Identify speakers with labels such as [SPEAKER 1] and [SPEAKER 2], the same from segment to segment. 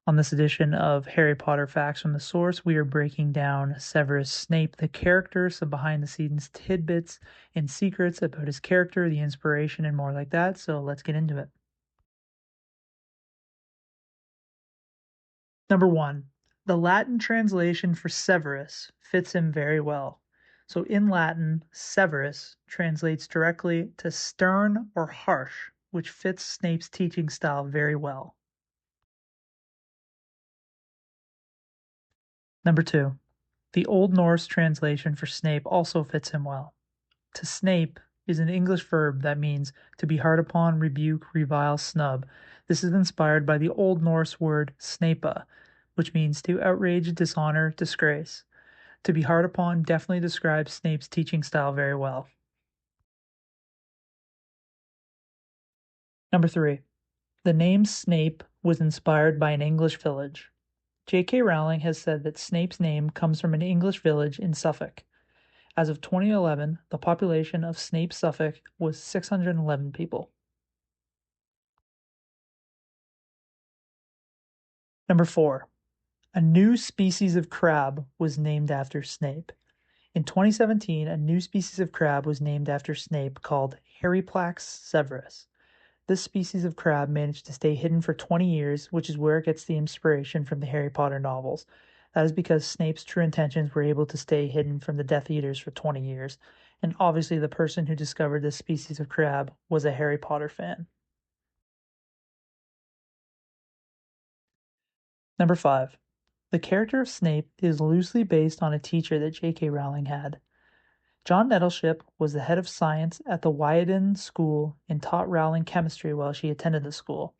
[SPEAKER 1] On this edition of Harry Potter Facts from the Source, we are breaking down Severus Snape, the character, some behind the scenes tidbits and secrets about his character, the inspiration, and more like that. So let's get into it. Number one, the Latin translation for Severus fits him very well. So in Latin, Severus translates directly to stern or harsh, which fits Snape's teaching style very well. Number two, the Old Norse translation for Snape also fits him well. To snape is an English verb that means to be hard upon, rebuke, revile, snub. This is inspired by the Old Norse word snapa, which means to outrage, dishonor, disgrace. To be hard upon definitely describes Snape's teaching style very well. Number three, the name Snape was inspired by an English village. J.K. Rowling has said that Snape's name comes from an English village in Suffolk. As of 2011, the population of Snape, Suffolk was 611 people. Number four, a new species of crab was named after Snape. In 2017, a new species of crab was named after Snape called Herriplax severus. This species of crab managed to stay hidden for 20 years, which is where it gets the inspiration from the Harry Potter novels. That is because Snape's true intentions were able to stay hidden from the Death Eaters for 20 years, and obviously the person who discovered this species of crab was a Harry Potter fan. Number five, the character of Snape is loosely based on a teacher that J.K. Rowling had. John Nettleship was the head of science at the Wyaden School and taught Rowling chemistry while she attended the school.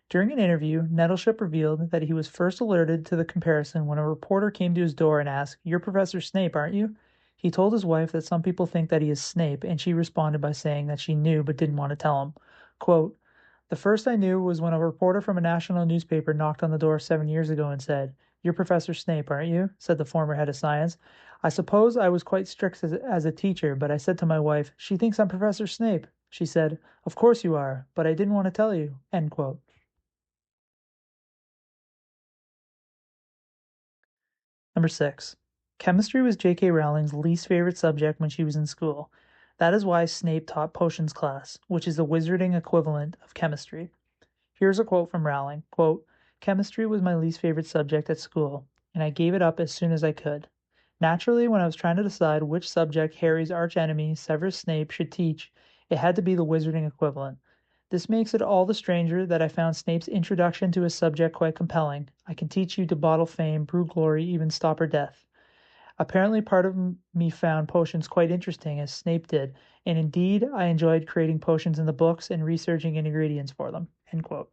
[SPEAKER 1] During an interview, Nettleship revealed that he was first alerted to the comparison when a reporter came to his door and asked, "You're Professor Snape, aren't you?" He told his wife that some people think that he is Snape, and she responded by saying that she knew but didn't want to tell him. Quote, "The first I knew was when a reporter from a national newspaper knocked on the door 7 years ago and said, 'You're Professor Snape, aren't you?' said the former head of science. I suppose I was quite strict as a teacher, but I said to my wife, 'She thinks I'm Professor Snape.' She said, 'Of course you are, but I didn't want to tell you.'" End quote. Number six, chemistry was J.K. Rowling's least favorite subject when she was in school. That is why Snape taught potions class, which is the wizarding equivalent of chemistry. Here's a quote from Rowling, quote, "Chemistry was my least favorite subject at school, and I gave it up as soon as I could. Naturally, when I was trying to decide which subject Harry's archenemy, Severus Snape, should teach, it had to be the wizarding equivalent. This makes it all the stranger that I found Snape's introduction to his subject quite compelling. I can teach you to bottle fame, brew glory, even stop her death. Apparently, part of me found potions quite interesting, as Snape did, and indeed, I enjoyed creating potions in the books and researching ingredients for them." End quote.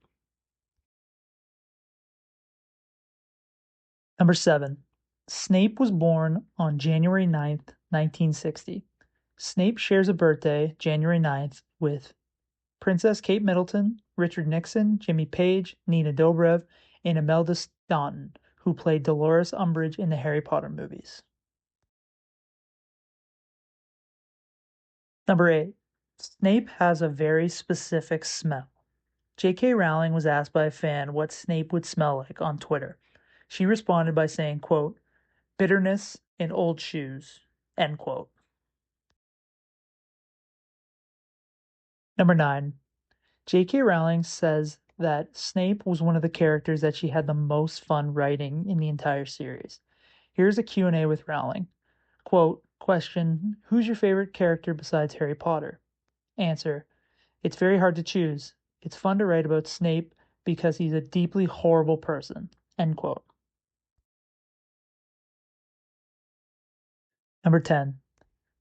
[SPEAKER 1] Number seven, Snape was born on January 9th, 1960. Snape shares a birthday, January 9th, with Princess Kate Middleton, Richard Nixon, Jimmy Page, Nina Dobrev, and Imelda Staunton, who played Dolores Umbridge in the Harry Potter movies. Number eight, Snape has a very specific smell. J.K. Rowling was asked by a fan what Snape would smell like on Twitter. She responded by saying, quote, "bitterness and old shoes," end quote. Number nine, J.K. Rowling says that Snape was one of the characters that she had the most fun writing in the entire series. Here's a Q&A with Rowling. Quote, question, "Who's your favorite character besides Harry Potter?" Answer, "It's very hard to choose. It's fun to write about Snape because he's a deeply horrible person." End quote. Number 10.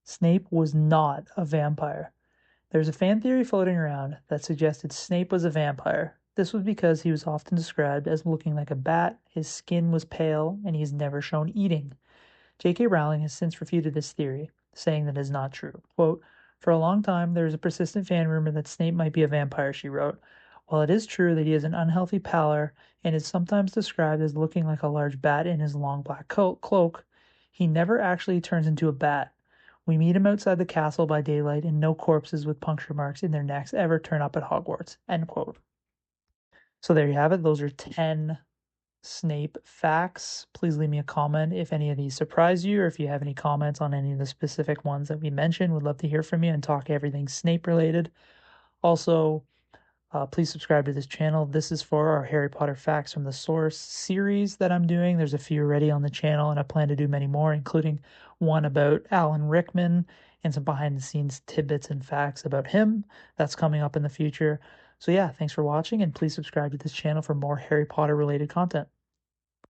[SPEAKER 1] Snape was not a vampire. There's a fan theory floating around that suggested Snape was a vampire. This was because he was often described as looking like a bat, his skin was pale, and he is never shown eating. J.K. Rowling has since refuted this theory, saying that it is not true. Quote, "For a long time, there was a persistent fan rumor that Snape might be a vampire," she wrote. "While it is true that he has an unhealthy pallor and is sometimes described as looking like a large bat in his long black cloak, he never actually turns into a bat. We meet him outside the castle by daylight, and no corpses with puncture marks in their necks ever turn up at Hogwarts." End quote. So there you have it. Those are 10 Snape facts. Please leave me a comment if any of these surprise you, or if you have any comments on any of the specific ones that we mentioned. Would love to hear from you and talk everything Snape related. Also, please subscribe to this channel. This is for our Harry Potter Facts from the Source series that I'm doing. There's a few already on the channel, and I plan to do many more, including one about Alan Rickman and some behind the scenes tidbits and facts about him. That's coming up in the future. So yeah, thanks for watching, and please subscribe to this channel for more Harry Potter related content.